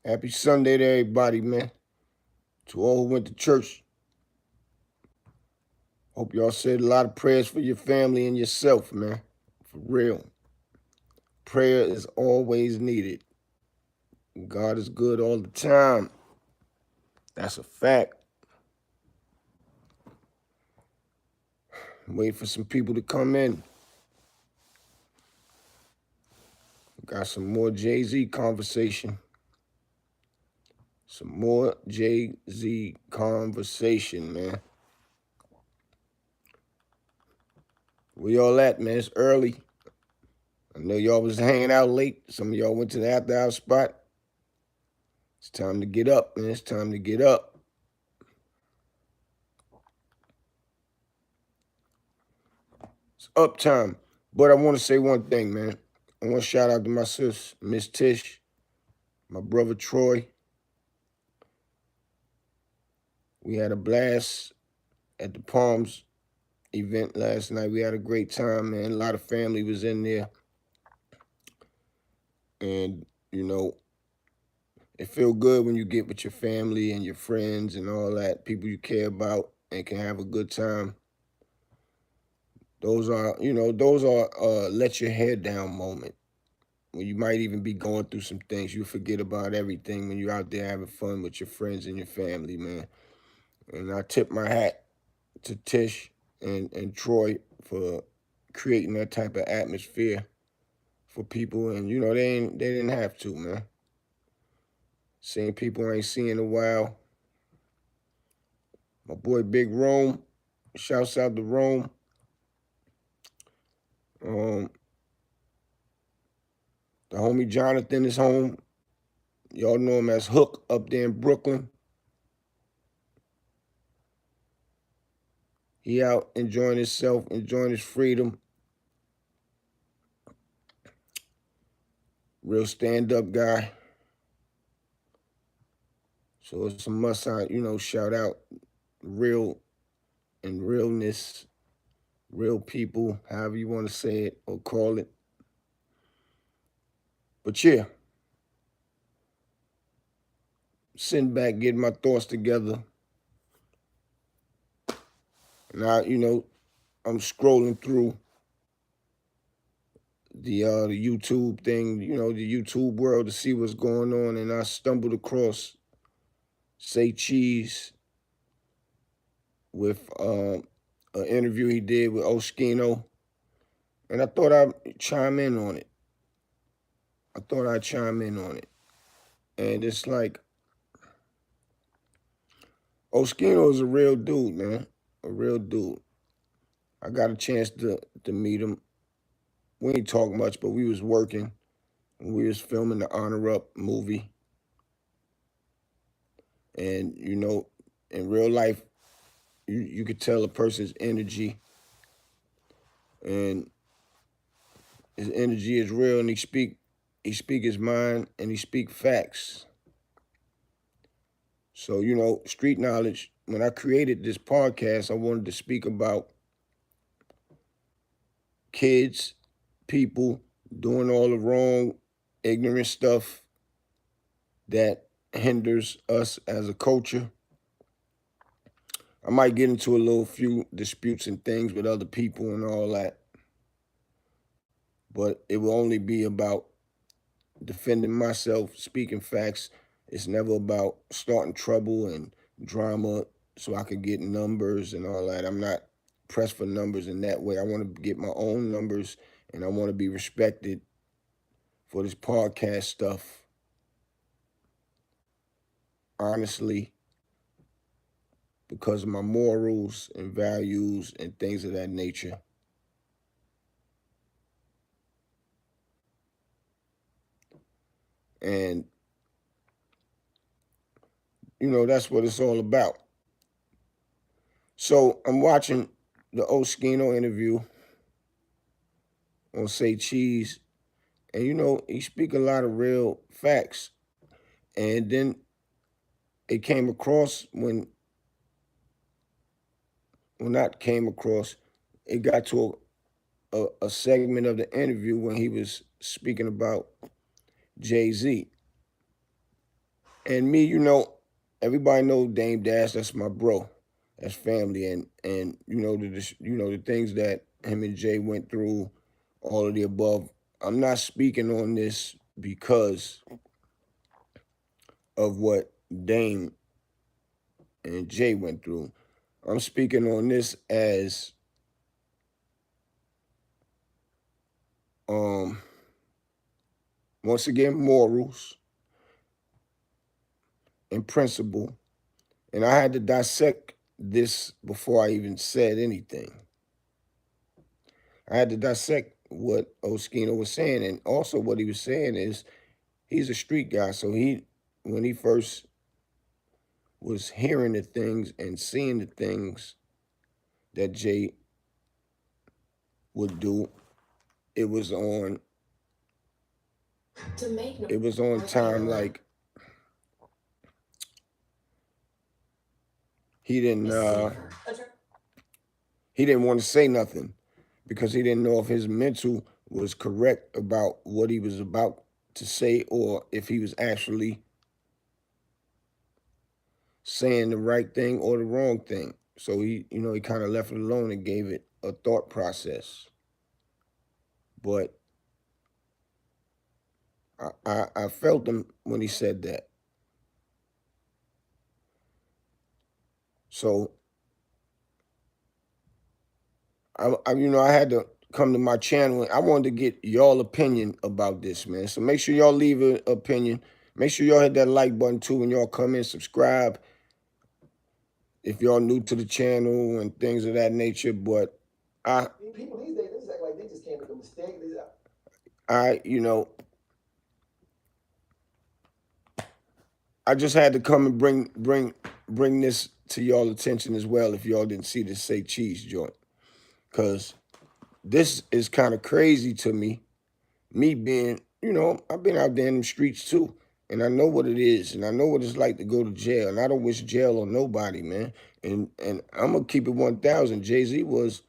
Happy Sunday to everybody, man. To all who went to church. Hope y'all said a lot of prayers for your family and yourself, man. For real. Prayer is always needed. God is good all the time. That's a fact. I'm waiting for some people to come in. Got some more Jay-Z conversation. Some more Jay-Z conversation, man. Where y'all at, man? It's early. I know y'all was hanging out late. Some of y'all went to the after-hour spot. It's time to get up, man. It's time to get up. It's up time. But I want to say one thing, man. I want to shout out to my sis, Miss Tish, my brother Troy. We had a blast at the Palms event last night. We had a great time, man. A lot of family was in there. And, you know, it feels good when you get with your family and your friends and all that, people you care about and can have a good time. Those are let your head down moment. When you might even be going through some things, you forget about everything when you're out there having fun with your friends and your family, man. And I tip my hat to Tish and Troy for creating that type of atmosphere for people. And, you know, they didn't have to, man. Seeing people I ain't seen in a while. My boy Big Rome, shouts out to Rome. The homie Jonathan is home. Y'all know him as Hook up there in Brooklyn. He out enjoying himself, enjoying his freedom. Real stand-up guy. So it's a must, shout out real and realness, real people, however you want to say it or call it. But yeah, sitting back, getting my thoughts together. Now, I'm scrolling through the YouTube thing, the YouTube world to see what's going on, and I stumbled across Say Cheese with an interview he did with Oschino, and I thought I'd chime in on it. And it's like, Oschino is a real dude, man, a real dude. I got a chance to meet him. We ain't talk much, but we was working, and we was filming the Honor Up movie. And, in real life, you could tell a person's energy, and his energy is real, and he speak his mind, and he speak facts. So, street knowledge, when I created this podcast, I wanted to speak about kids, people doing all the wrong, ignorant stuff that hinders us as a culture. I might get into a few disputes and things with other people and all that, but it will only be about defending myself, speaking facts. It's never about starting trouble and drama so I could get numbers and all that. I'm not pressed for numbers in that way. I want to get my own numbers, and I want to be respected for this podcast stuff. Honestly, because of my morals and values and things of that nature. And, that's what it's all about. So I'm watching the Oschino interview on Say Cheese, and, he speak a lot of real facts. And then it came across it got to a segment of the interview when he was speaking about Jay-Z. And me, everybody know Dame Dash. That's my bro. That's family, and the things that him and Jay went through, all of the above. I'm not speaking on this because of what Dame and Jay went through. I'm speaking on this as um once again morals and principle. And I had to dissect this before I even said anything. I had to dissect what Oschino was saying, and also what he was saying is he's a street guy. So when he first was hearing the things and seeing the things that Jay would do, it was on time. Like he didn't want to say nothing because he didn't know if his mental was correct about what he was about to say or if he was actually saying the right thing or the wrong thing. So he kind of left it alone and gave it a thought process. But I felt him when he said that. So I had to come to my channel. I wanted to get y'all opinion about this, man. So make sure y'all leave an opinion. Make sure y'all hit that like button too when y'all come in. Subscribe if y'all new to the channel and things of that nature. But people these days they act like they just can't make a mistake. I just had to come and bring this to y'all attention as well. If y'all didn't see the Say Cheese joint, because this is kind of crazy to me. Me being, I've been out there in the streets too, and I know what it is, and I know what it's like to go to jail, and I don't wish jail on nobody, man. And I'm gonna keep it 1,000. Jay-Z was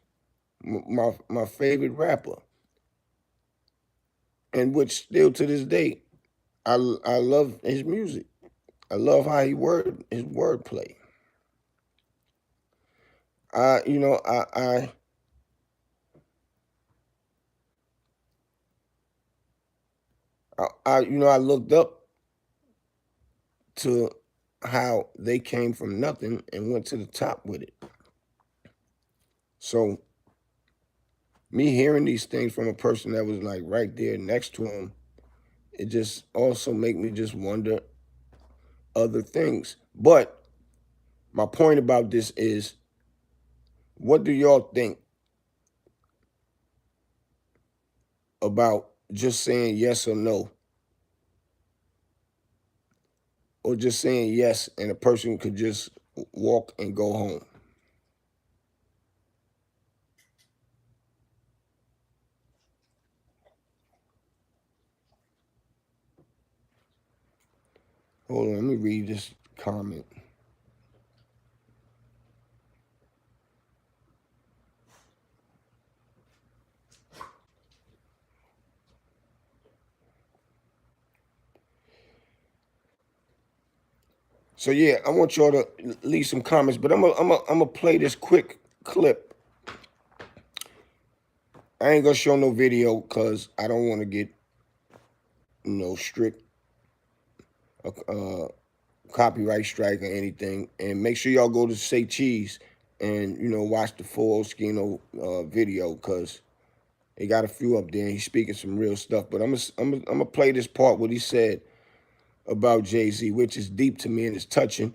my favorite rapper, and which still to this day, I love his music. I love how his wordplay. I you know I looked up to how they came from nothing and went to the top with it. So me hearing these things from a person that was like right there next to him, it just also make me just wonder other things. But my point about this is, what do y'all think about just saying yes or no? Or just saying yes and a person could just walk and go home? Hold on, let me read this comment. So yeah, I want y'all to leave some comments, but I'm gonna play this quick clip. I ain't gonna show no video because I don't want to get strict copyright strike or anything. And make sure y'all go to Say Cheese and watch the full Oschino video because they got a few up there. And he's speaking some real stuff. But I'm gonna play this part what he said about Jay-Z, which is deep to me and it's touching.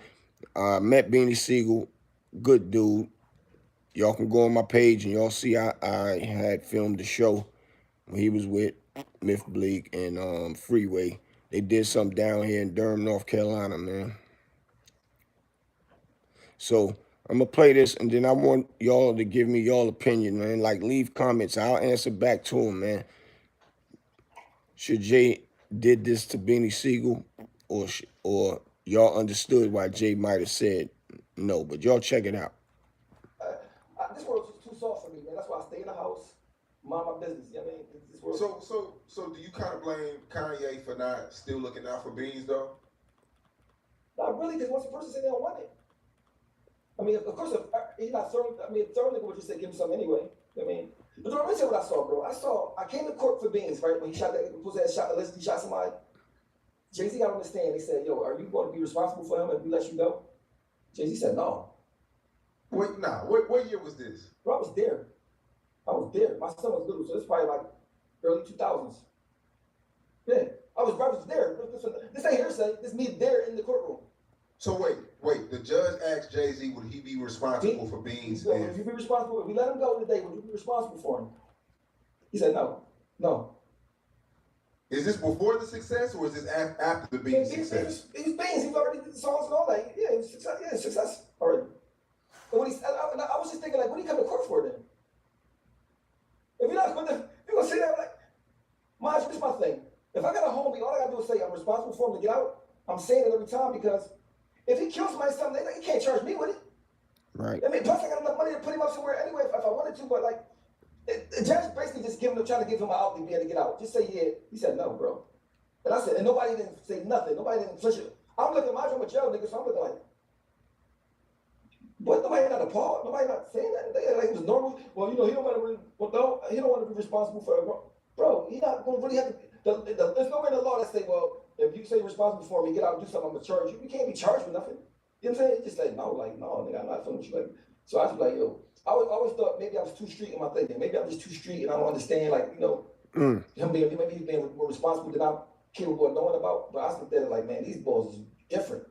Met Beanie Sigel, good dude. Y'all can go on my page and y'all see I had filmed the show when he was with Myth Bleak and Freeway. They did something down here in Durham, North Carolina, man. So I'm gonna play this and then I want y'all to give me y'all opinion, man. Like leave comments. I'll answer back to him, man. Should Jay did this to Beanie Sigel or y'all understood why Jay might have said no, but y'all check it out. This world's too soft for me, man. That's why I stay in the house, mind my business. You know what I mean? This world. So do you kind of blame Kanye for not still looking out for Beans though? not really, because once the person said they don't want it. I mean, of course, if he's not throwing, I mean, throwing nigga would just say give him something anyway. I mean, but let me tell you what I saw, bro. I came to court for Beans, right? When he shot that, he shot somebody. Jay-Z got on the stand. They said, yo, are you going to be responsible for him if we let you go? Jay-Z said, no. Wait, nah, what year was this? Bro, I was there. My son was little, so it's probably like early 2000s. Yeah, I was there. This ain't hearsay. This me there in the courtroom. So wait. The judge asked Jay-Z, would he be responsible for Beans? Would you be responsible? If we let him go today, would you be responsible for him? He said no. Is this before the success or is this after the Beans success? He was Beans. He already did the songs and all that. Yeah, it was success. Yeah, success already. And when I was just thinking, like, what do you come to court for then? If you're not going to say that, like, mind you, this is my thing. If I got a homie, all I got to do is say I'm responsible for him to get out. I'm saying it every time because if he kills somebody, he can't charge me with it. Right. I mean, plus I got enough money to put him up somewhere anyway if I wanted to, but like, the judge basically just trying to give him an out to be able to get out. Just say yeah. He said no, bro. And I said, and nobody didn't say nothing. Nobody didn't flinch it. I'm looking, I'm a jail nigga, so I'm looking like, but nobody not appalled. Nobody not saying that. They like it was normal. Well, you know, he don't want to be responsible for it, bro. He not going to really have to. There's nowhere in the law that say, well, if you say you're responsible for me, get out and do something, I'm gonna charge you. You can't be charged with nothing. You know what I'm saying? He just said no, like no, nigga, I'm not feeling you. Like, so I was like, yo, I always thought maybe I was too street in my thinking. Maybe I'm just too street and I don't understand, like, you know, maybe he's being more responsible than I'm capable of knowing about. But I was looking at it like, man, these balls is different.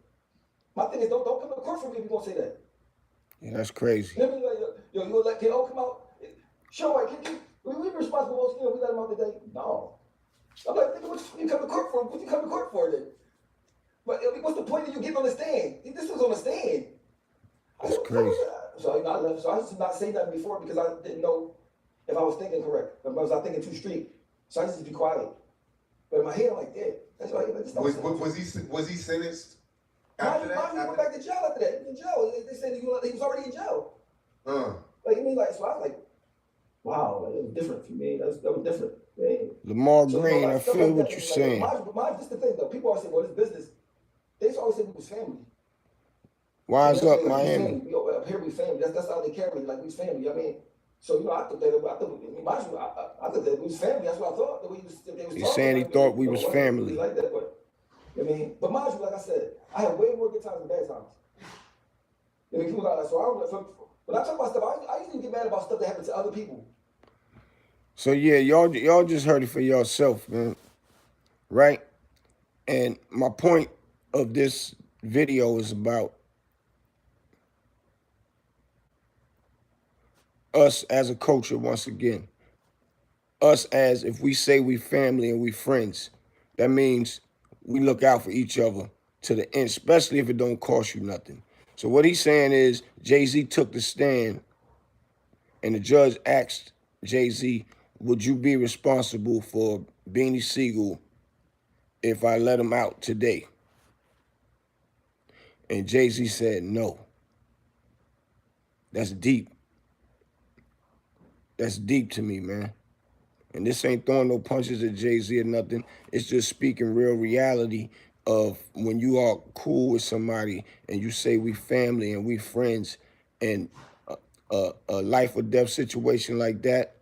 My thing is, don't come to court for me if you're gonna say that. Yeah, that's crazy. You know what I mean? Like, yo, you let KO come out? Show like, we be responsible for Oschino, we let him out today? No. I'm like, nigga, what you come to court for? What you come to court for then? But what's the point of you getting on the stand? This was on the stand. That's crazy. So I left. So I just did not say nothing before because I didn't know if I was thinking correct. Or was I thinking too street? So I just be quiet. But in my head, I'm like, yeah. That's why. Was he sentenced after that? He went back to jail after that. He was in jail. They said he was already in jail. Like, you mean, like, so I was like, wow, like, it was different for me. That was different. Man. Lamar Green, I feel what you're saying. Just the thing, though. People always say, well, it's business. They always say we was family. Wise up, Miami. Up here we family. That's how they carry me, like we was family. You know what I mean? So, you know, I thought that we was family. That's what I thought. The way they was He's saying he thought we was family. Really like that, but, you know what I mean? But mind you, like I said, I had way more good times than bad times. I mean, people got that. So I don't, when I talk about stuff, I usually get mad about stuff that happened to other people. So yeah, y'all just heard it for yourself, man. Right? And my point of this video is about us as a culture once again. Us as, if we say we family and we friends, that means we look out for each other to the end, especially if it don't cost you nothing. So what he's saying is Jay-Z took the stand and the judge asked Jay-Z, would you be responsible for Beanie Sigel if I let him out today? And Jay-Z said no. That's deep. That's deep to me, man. And this ain't throwing no punches at Jay-Z or nothing. It's just speaking real reality of when you are cool with somebody and you say we family and we friends and a life or death situation like that,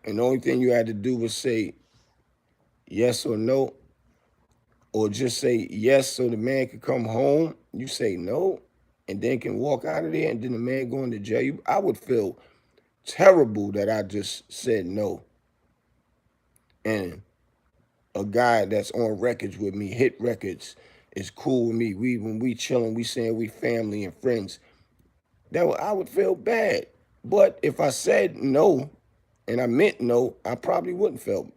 and the only thing you had to do was say yes or no, or just say yes so the man could come home. You say no, and then can walk out of there, and then the man go into jail. I would feel terrible that I just said no. And a guy that's on records with me, hit records, is cool with me. When we chilling, we saying we family and friends. I would feel bad. But if I said no, and I meant no, I probably would feel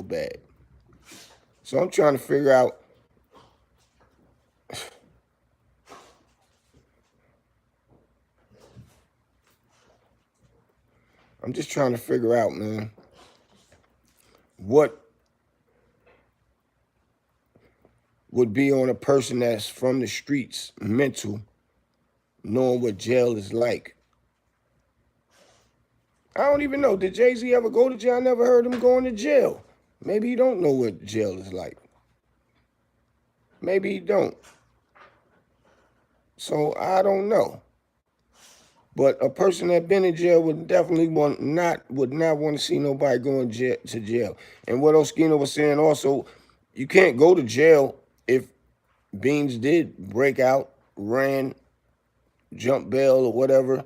bad. So I'm trying to figure out. I'm just trying to figure out, man, what would be on a person that's from the streets, mental, knowing what jail is like. I don't even know. Did Jay-Z ever go to jail? I never heard him going to jail. Maybe he don't know what jail is like. Maybe he don't. So I don't know. But a person that been in jail would definitely would not want to see nobody going to jail. And what Oschino was saying also, you can't go to jail if Beans did break out, ran, jump bail or whatever.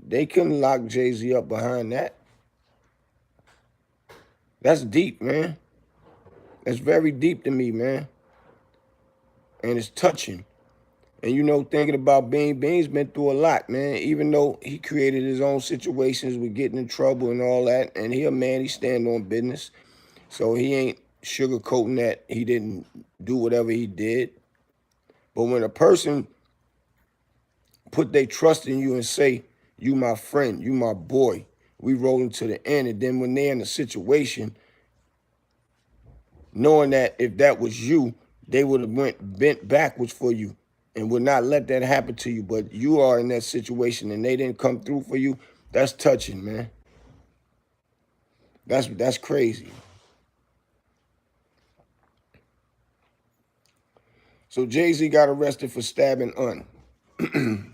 They couldn't lock Jay-Z up behind that. That's deep, man. That's very deep to me, man. And it's touching. And you know, thinking about Bean's been through a lot, man. Even though he created his own situations with getting in trouble and all that, and he a man, he stand on business. So he ain't sugarcoating that he didn't do whatever he did. But when a person put their trust in you and say, you my friend, you my boy, we rolling to the end, and then when they're in a situation, knowing that if that was you, they would have bent backwards for you and would not let that happen to you. But you are in that situation and they didn't come through for you. That's touching, man. That's crazy. So Jay-Z got arrested for stabbing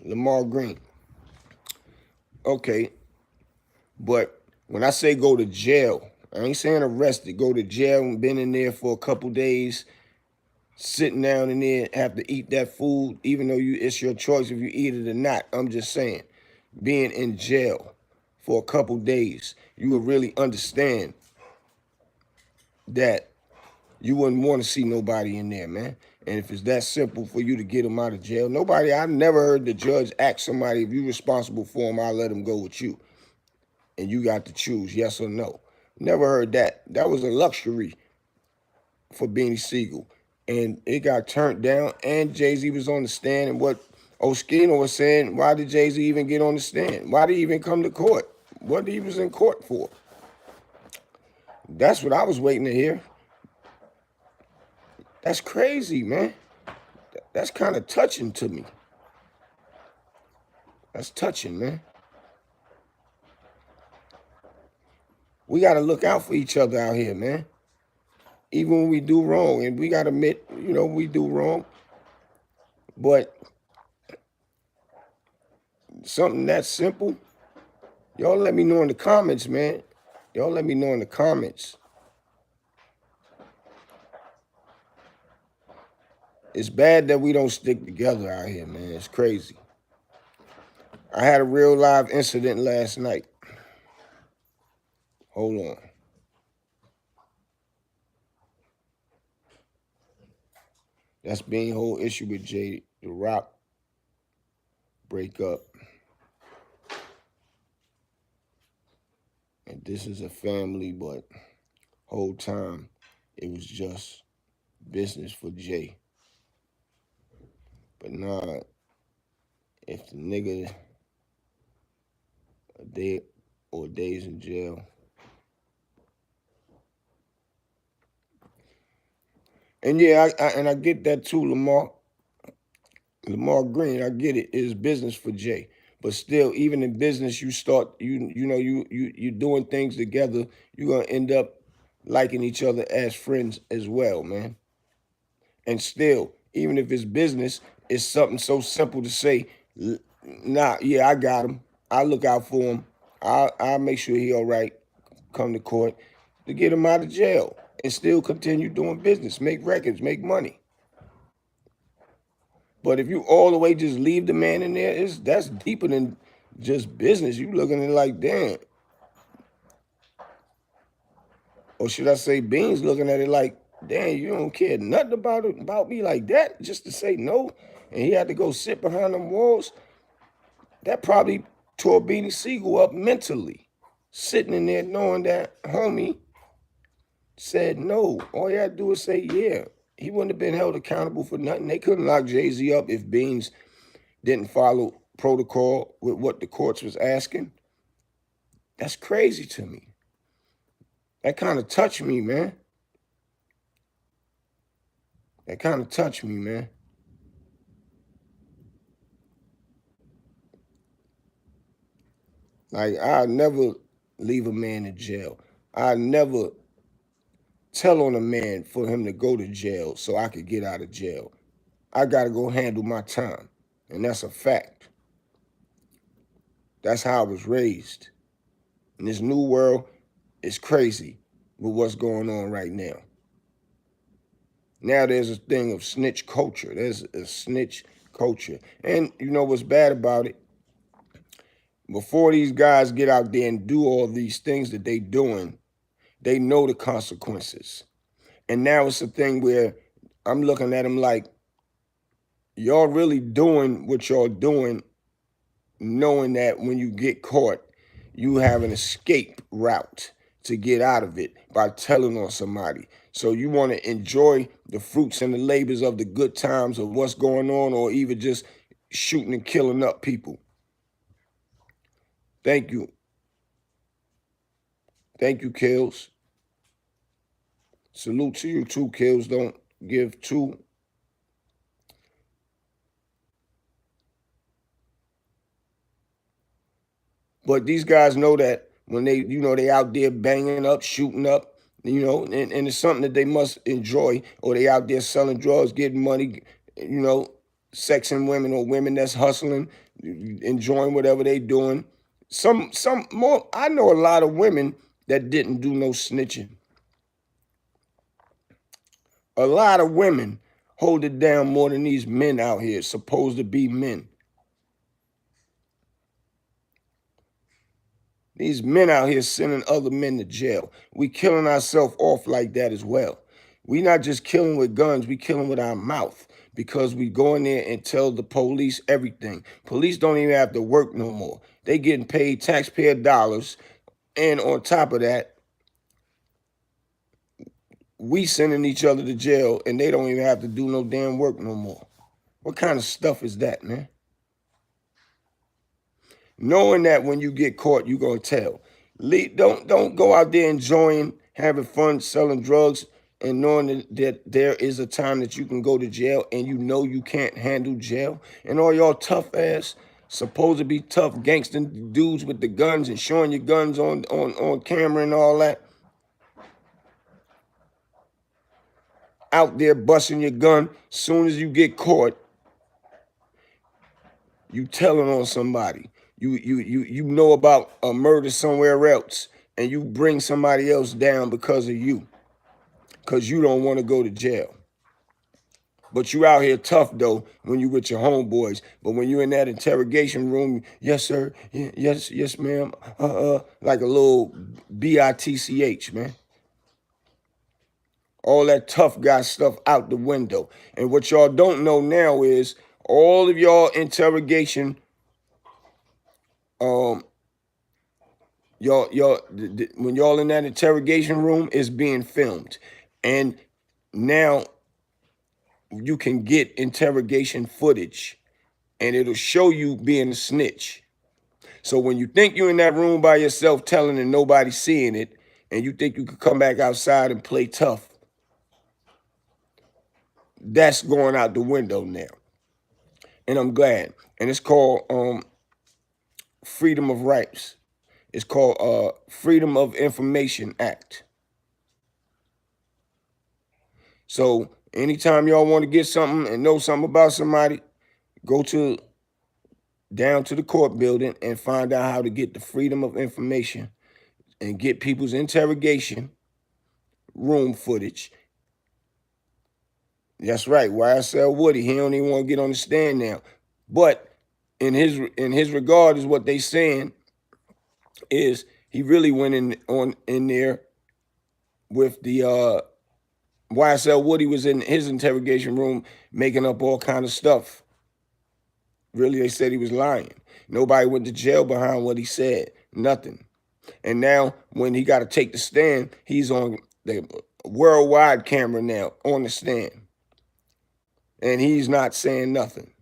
Lamar Green. Okay, but when I say go to jail, I ain't saying arrested. Go to jail and been in there for a couple days, sitting down in there, have to eat that food, even though it's your choice if you eat it or not. I'm just saying, being in jail for a couple days, you would really understand that you wouldn't want to see nobody in there, man. And if it's that simple for you to get them out of jail, I never heard the judge ask somebody, if you're responsible for them, I'll let them go with you. And you got to choose yes or no. Never heard that. That was a luxury for Beanie Sigel. And it got turned down, and Jay-Z was on the stand. And what Oschino was saying, why did Jay-Z even get on the stand? Why did he even come to court? What he was in court for? That's what I was waiting to hear. That's crazy, man. That's kind of touching to me. That's touching, man. We got to look out for each other out here, man. Even when we do wrong, and we got to admit, we do wrong. But something that simple, y'all let me know in the comments, man. Y'all let me know in the comments. It's bad that we don't stick together out here, man. It's crazy. I had a real live incident last night. Hold on. That's being whole issue with Jay, the Rock breakup. And this is a family, but whole time it was just business for Jay. But nah, if the nigga a day or days in jail, and yeah, I get that too, Lamar Green. I get it. It's business for Jay, but still, even in business, you start you doing things together. You're gonna end up liking each other as friends as well, man. And still, even if it's business, it's something so simple to say, nah, yeah, I got him. I look out for him. I'll make sure he all right. Come to court to get him out of jail and still continue doing business, make records, make money. But if you all the way just leave the man in there, that's deeper than just business. You looking at it like, damn. Or should I say Beans looking at it like, damn, you don't care nothing about me like that, just to say no. And he had to go sit behind them walls. That probably tore Beanie Sigel up mentally. Sitting in there knowing that homie said no. All he had to do is say yeah. He wouldn't have been held accountable for nothing. They couldn't lock Jay-Z up if Beans didn't follow protocol with what the courts was asking. That's crazy to me. That kind of touched me, man. That kind of touched me, man. Like, I'll never leave a man in jail. I never tell on a man for him to go to jail so I could get out of jail. I got to go handle my time. And that's a fact. That's how I was raised. And this new world is crazy with what's going on right now. Now there's a thing of snitch culture. There's a snitch culture. And you know what's bad about it? Before these guys get out there and do all these things that they doing, they know the consequences. And now it's a thing where I'm looking at them like, y'all really doing what y'all doing, knowing that when you get caught, you have an escape route to get out of it by telling on somebody. So you want to enjoy the fruits and the labors of the good times of what's going on, or even just shooting and killing up people. Thank you. Thank you, Kills. Salute to you too, Kills. Don't give two. But these guys know that when they out there banging up, shooting up, and it's something that they must enjoy, or they out there selling drugs, getting money, sexing women, or women that's hustling, enjoying whatever they doing. Some more. I know a lot of women that didn't do no snitching. A lot of women hold it down more than these men out here, supposed to be men. These men out here sending other men to jail. We killing ourselves off like that as well. We not just killing with guns, we killing with our mouth, because we go in there and tell the police everything. Police don't even have to work no more. They getting paid taxpayer dollars, and on top of that, we sending each other to jail, and they don't even have to do no damn work no more. What kind of stuff is that, man? Knowing that when you get caught, you're gonna tell. Don't go out there enjoying, having fun, selling drugs, and knowing that there is a time that you can go to jail, and you know you can't handle jail. And all y'all tough ass, supposed to be tough gangster dudes with the guns and showing your guns on camera and all that, out there busting your gun. Soon as you get caught, you telling on somebody. You know about a murder somewhere else, and you bring somebody else down because of you, because you don't want to go to jail. But you out here tough though when you with your homeboys. But when you in that interrogation room, yes sir, yes ma'am, like a little bitch, man. All that tough guy stuff out the window. And what y'all don't know now is all of y'all interrogation, when y'all in that interrogation room, is being filmed. And now you can get interrogation footage, and it'll show you being a snitch. So when you think you're in that room by yourself telling and nobody's seeing it, and you think you could come back outside and play tough, that's going out the window now. And I'm glad. And it's called Freedom of Rights. It's called Freedom of Information Act. So anytime y'all want to get something and know something about somebody, go down to the court building and find out how to get the freedom of information and get people's interrogation room footage. That's right. YSL Woody, he don't even want to get on the stand now. But in his regard is what they saying is he really went in there with the YSL Woody was in his interrogation room making up all kind of stuff. Really, they said he was lying. Nobody went to jail behind what he said. Nothing. And now when he got to take the stand, he's on the worldwide camera now on the stand. And he's not saying nothing.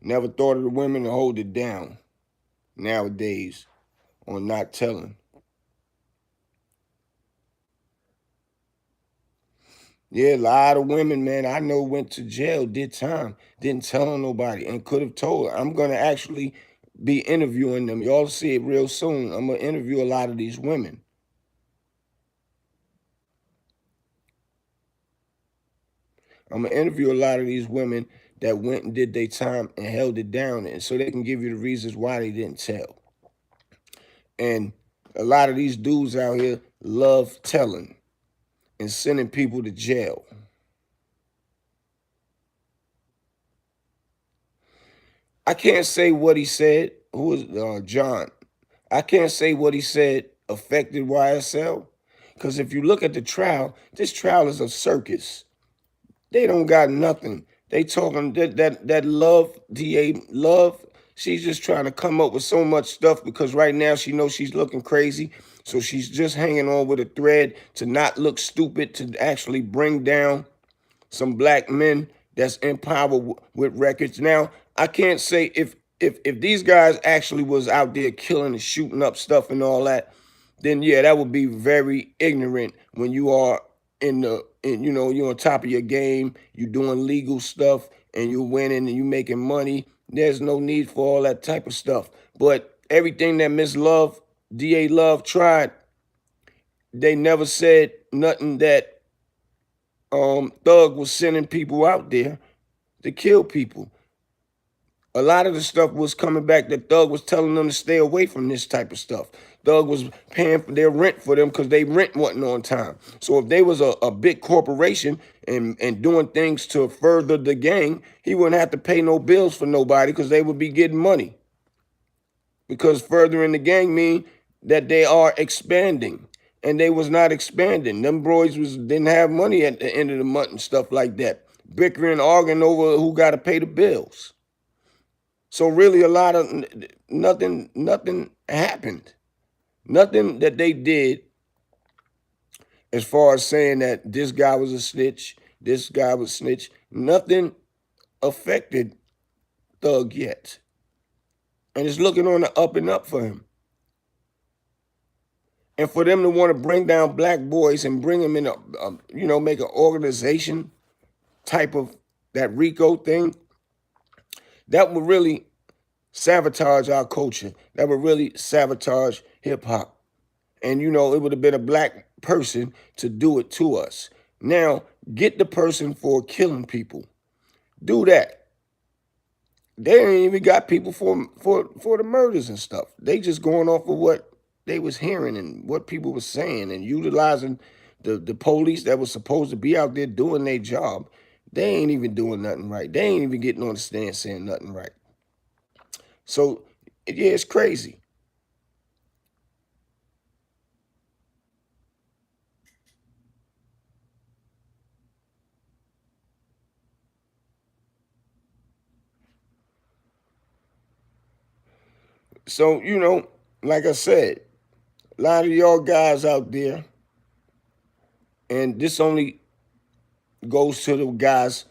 Never thought of the women to hold it down nowadays on not telling. Yeah, a lot of women, man, I know went to jail, did time, didn't tell on nobody, and could have told. I'm going to actually be interviewing them. Y'all see it real soon. I'm going to interview a lot of these women. I'm gonna interview a lot of these women that went and did their time and held it down, and so they can give you the reasons why they didn't tell. And a lot of these dudes out here love telling and sending people to jail. I can't say what he said. Who is John? I can't say what he said affected YSL, because if you look at the trial, this trial is a circus. They don't got nothing. They talking that love, DA love. She's just trying to come up with so much stuff because right now she knows she's looking crazy. So she's just hanging on with a thread to not look stupid, to actually bring down some black men that's in power with records. Now, I can't say if these guys actually was out there killing and shooting up stuff and all that, then yeah, that would be very ignorant when you are you're on top of your game, you're doing legal stuff and you're winning and you're making money. There's no need for all that type of stuff. But everything that Miss Love, DA Love tried, they never said nothing that Thug was sending people out there to kill people. A lot of the stuff was coming back that Thug was telling them to stay away from this type of stuff. Thug was paying for their rent for them because they rent wasn't on time. So if they was a big corporation and doing things to further the gang, he wouldn't have to pay no bills for nobody because they would be getting money. Because furthering the gang mean that they are expanding. And they was not expanding. Them boys didn't have money at the end of the month and stuff like that. Bickering, arguing over who got to pay the bills. So really a lot of nothing happened. Nothing that they did as far as saying that this guy was a snitch, this guy was snitch, nothing affected Thug yet. And it's looking on the up and up for him. And for them to want to bring down black boys and bring them in make an organization type of that RICO thing, that would really sabotage our culture. That would really sabotage hip hop. And it would have been a black person to do it to us. Now, get the person for killing people. Do that. They ain't even got people for the murders and stuff. They just going off of what they was hearing and what people was saying and utilizing the police that was supposed to be out there doing their job. They ain't even doing nothing right. They ain't even getting on the stand saying nothing right. So, yeah, it's crazy. So, like I said, a lot of y'all guys out there, and this only goes to the guys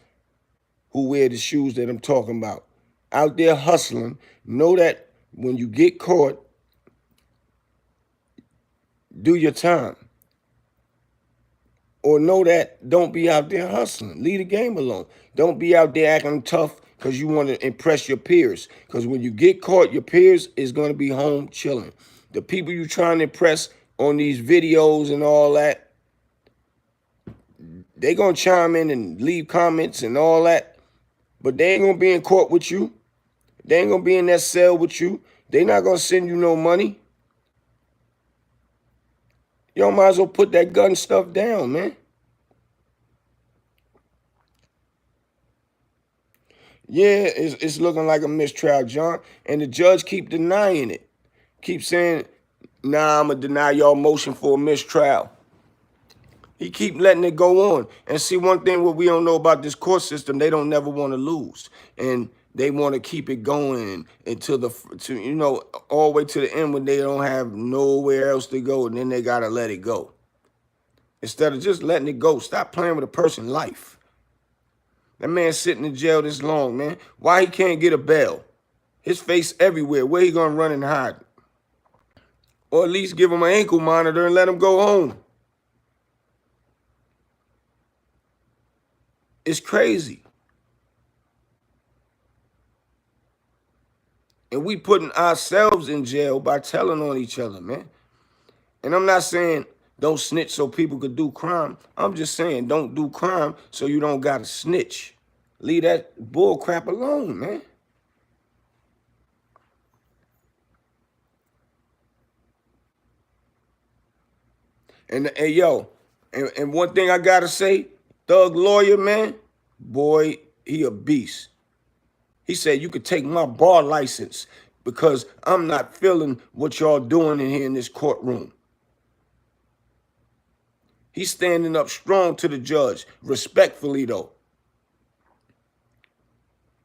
who wear the shoes that I'm talking about. Out there hustling, know that when you get caught, do your time. Or know that don't be out there hustling. Leave the game alone. Don't be out there acting tough because you want to impress your peers. Because when you get caught, your peers is going to be home chilling. The people you trying to impress on these videos and all that, they going to chime in and leave comments and all that. But they ain't going to be in court with you. They ain't going to be in that cell with you. They not going to send you no money. Y'all might as well put that gun stuff down, man. Yeah, it's looking like a mistrial, John. And the judge keep denying it. Keep saying, nah, I'm going to deny y'all motion for a mistrial. He keep letting it go on. And see, one thing what we don't know about this court system, they don't never want to lose. And they want to keep it going until all the way to the end when they don't have nowhere else to go, and then they got to let it go. Instead of just letting it go, stop playing with a person's life. That man sitting in jail this long, man. Why he can't get a bail? His face everywhere. Where he gonna run and hide? Or at least give him an ankle monitor and let him go home. It's crazy. And we putting ourselves in jail by telling on each other, man. And I'm not saying Don't snitch so people could do crime. I'm just saying, don't do crime so you don't gotta snitch. Leave that bull crap alone, man. And hey, yo, and one thing I gotta say, Thug Lawyer, man, boy, he a beast. He said you could take my bar license because I'm not feeling what y'all doing in here in this courtroom. He's standing up strong to the judge, respectfully though.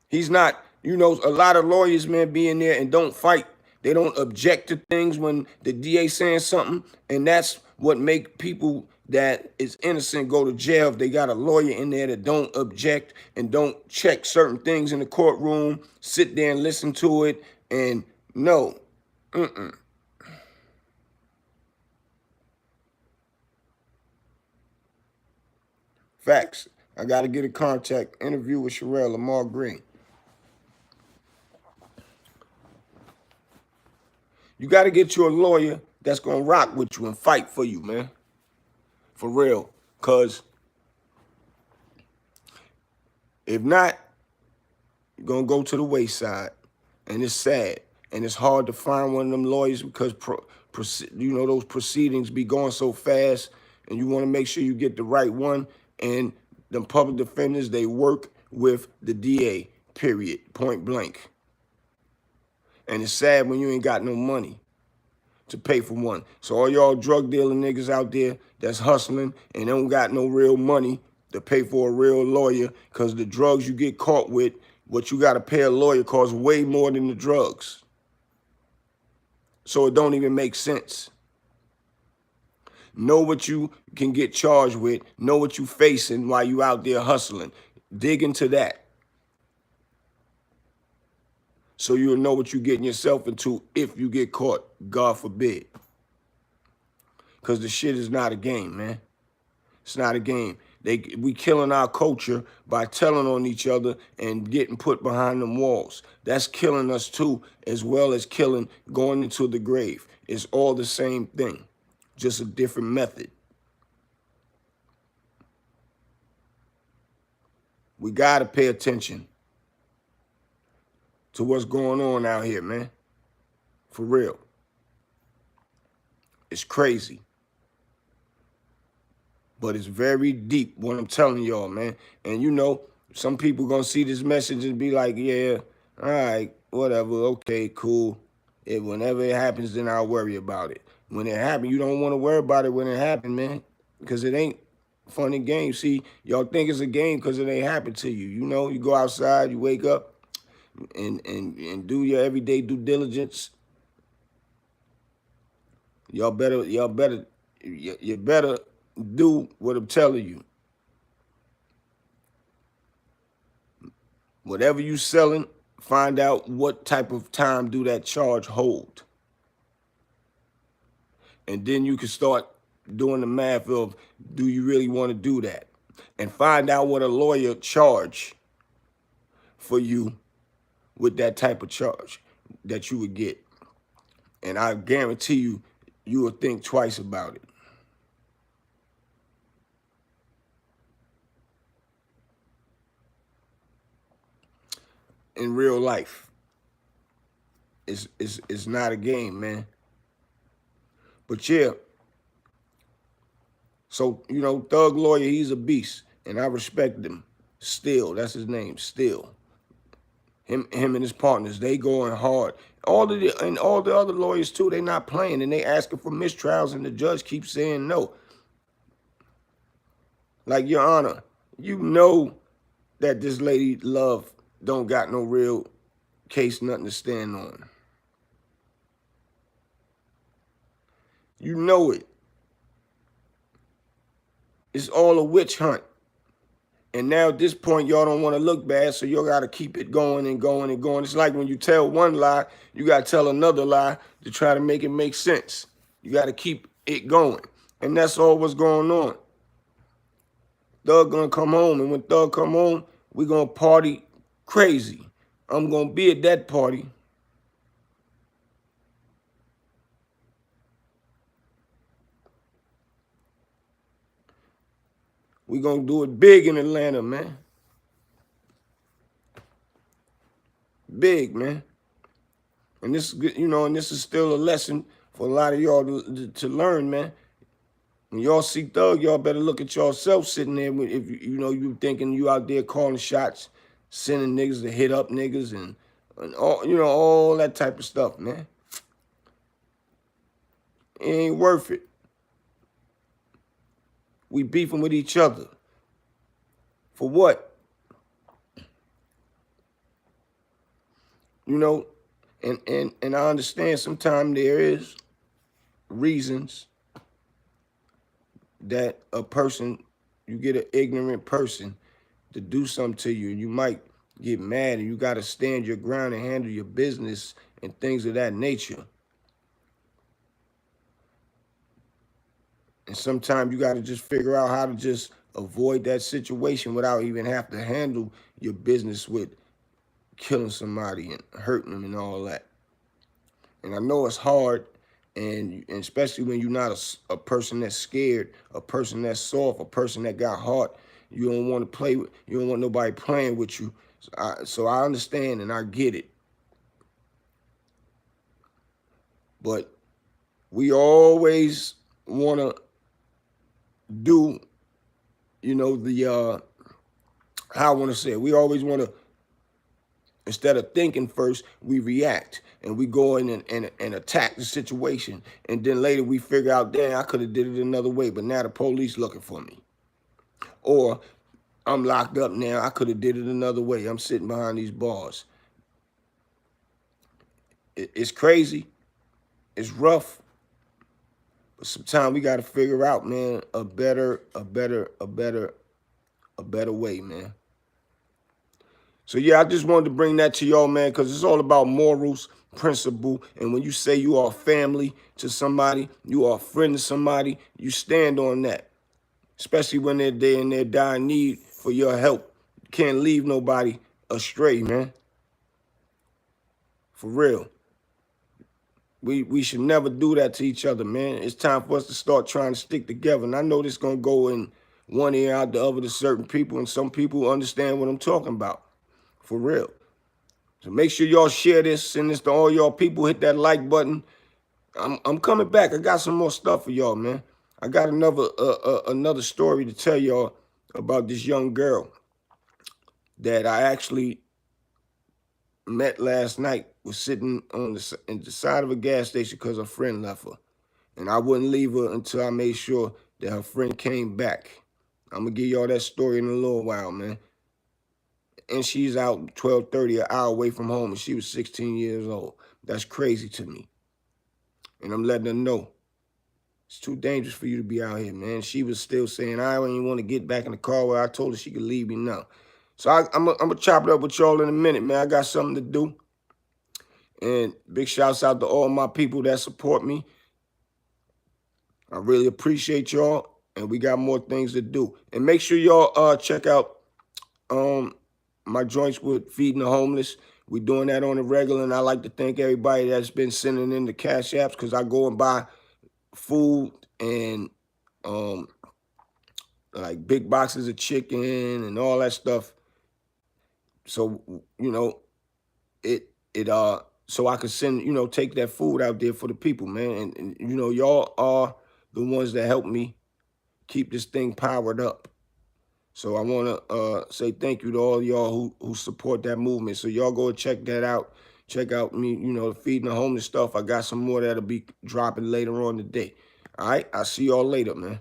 He's not, you know, a lot of lawyers, man, be in there and don't fight. They don't object to things when the DA saying something, and that's what make people that is innocent go to jail. If they got a lawyer in there that don't object and don't check certain things in the courtroom, sit there and listen to it, and no, facts. I got to get a contact interview with Sherelle Lamar Green. You got to get you a lawyer that's going to rock with you and fight for you, man. For real. Because if not, you're going to go to the wayside. And it's sad. And it's hard to find one of them lawyers because, you know, those proceedings be going so fast. And you want to make sure you get the right one. And the public defenders, they work with the DA, period, point blank. And it's sad when you ain't got no money to pay for one. So all y'all drug dealing niggas out there that's hustling and don't got no real money to pay for a real lawyer, because the drugs you get caught with, what you got to pay a lawyer costs way more than the drugs. So it don't even make sense. Know what you can get charged with. Know what you facing while you out there hustling. Dig into that, so you'll know what you're getting yourself into if you get caught, God forbid. Because the shit is not a game, man. It's not a game. We killing our culture by telling on each other and getting put behind them walls. That's killing us too, as well as killing going into the grave. It's all the same thing, just a different method. We got to pay attention to what's going on out here, man. For real. It's crazy. But it's very deep, what I'm telling y'all, man. And you know, some people gonna see this message and be like, yeah, all right, whatever, okay, cool. Whenever it happens, then I'll worry about it. When it happens, you don't want to worry about it when it happens, man, because it ain't fun and games. See, y'all think it's a game because it ain't happened to you. You know, you go outside, you wake up and do your everyday due diligence. You better do what I'm telling you. Whatever you selling, find out what type of time do that charge hold. And then you can start doing the math of, do you really want to do that? And find out what a lawyer charge for you with that type of charge that you would get. And I guarantee you, you will think twice about it. In real life, it's not a game, man. But yeah, so, you know, Thug Lawyer, he's a beast, and I respect him. Still, that's his name, Still. Him and his partners, they going hard. All the other lawyers too, they not playing, and they asking for mistrials, and the judge keeps saying no. Like, Your Honor, you know that this lady Love don't got no real case, nothing to stand on. You know it. It's all a witch hunt. And now at this point, y'all don't want to look bad, so y'all got to keep it going and going and going. It's like when you tell one lie, you got to tell another lie to try to make it make sense. You got to keep it going. And that's all what's going on. Thug going to come home, and when Thug come home, we going to party crazy. I'm going to be at that party. We gonna do it big in Atlanta, man. Big, man. And this is good, you know, and this is still a lesson for a lot of y'all to learn, man. When y'all see Thug, y'all better look at yourself sitting there. If you know you thinking you out there calling shots, sending niggas to hit up niggas and all, you know, all that type of stuff, man. It ain't worth it. We beefing with each other. For what? You know, and I understand sometimes there is reasons that a person, you get an ignorant person to do something to you, and you might get mad, and you got to stand your ground and handle your business and things of that nature. And sometimes you got to just figure out how to just avoid that situation without even have to handle your business with killing somebody and hurting them and all that. And I know it's hard, and especially when you're not a person that's scared, a person that's soft, a person that got heart. You don't want to play with, you don't want nobody playing with you. So I understand and I get it. But we always want to do, you know, how I want to say it. We always want to, instead of thinking first, we react and we go in and attack the situation. And then later we figure out, damn, I could have did it another way, but now the police looking for me. Or I'm locked up now, I could have did it another way. I'm sitting behind these bars. It's crazy. It's rough. But sometimes we got to figure out, man, a better way, man. So yeah, I just wanted to bring that to y'all, man, because it's all about morals, principle, and when you say you are family to somebody, you are a friend to somebody, you stand on that. Especially when they're in their dire need for your help. You can't leave nobody astray, man. For real. We should never do that to each other, man. It's time for us to start trying to stick together. And I know this going to go in one ear out the other to certain people, and some people understand what I'm talking about. For real. So make sure y'all share this, send this to all y'all people, hit that like button. I'm coming back. I got some more stuff for y'all, man. I got another story to tell y'all about this young girl that I actually met last night. Was sitting on the side of a gas station because her friend left her. And I wouldn't leave her until I made sure that her friend came back. I'm going to give y'all that story in a little while, man. And she's out 12:30, an hour away from home, and she was 16 years old. That's crazy to me. And I'm letting her know. It's too dangerous for you to be out here, man. She was still saying, I don't even want to get back in the car where I told her she could leave me now. So I'm going to chop it up with y'all in a minute, man. I got something to do. And big shouts out to all my people that support me. I really appreciate y'all. And we got more things to do. And make sure y'all check out my joints with feeding the homeless. We doing that on the regular. And I like to thank everybody that's been sending in the cash apps, because I go and buy food and like big boxes of chicken and all that stuff. So, you know, so I could send, you know, take that food out there for the people, man. And you know, y'all are the ones that help me keep this thing powered up. So I want to say thank you to all y'all who support that movement. So y'all go check that out. Check out me, you know, feeding the homeless stuff. I got some more that'll be dropping later on today. All right, I'll see y'all later, man.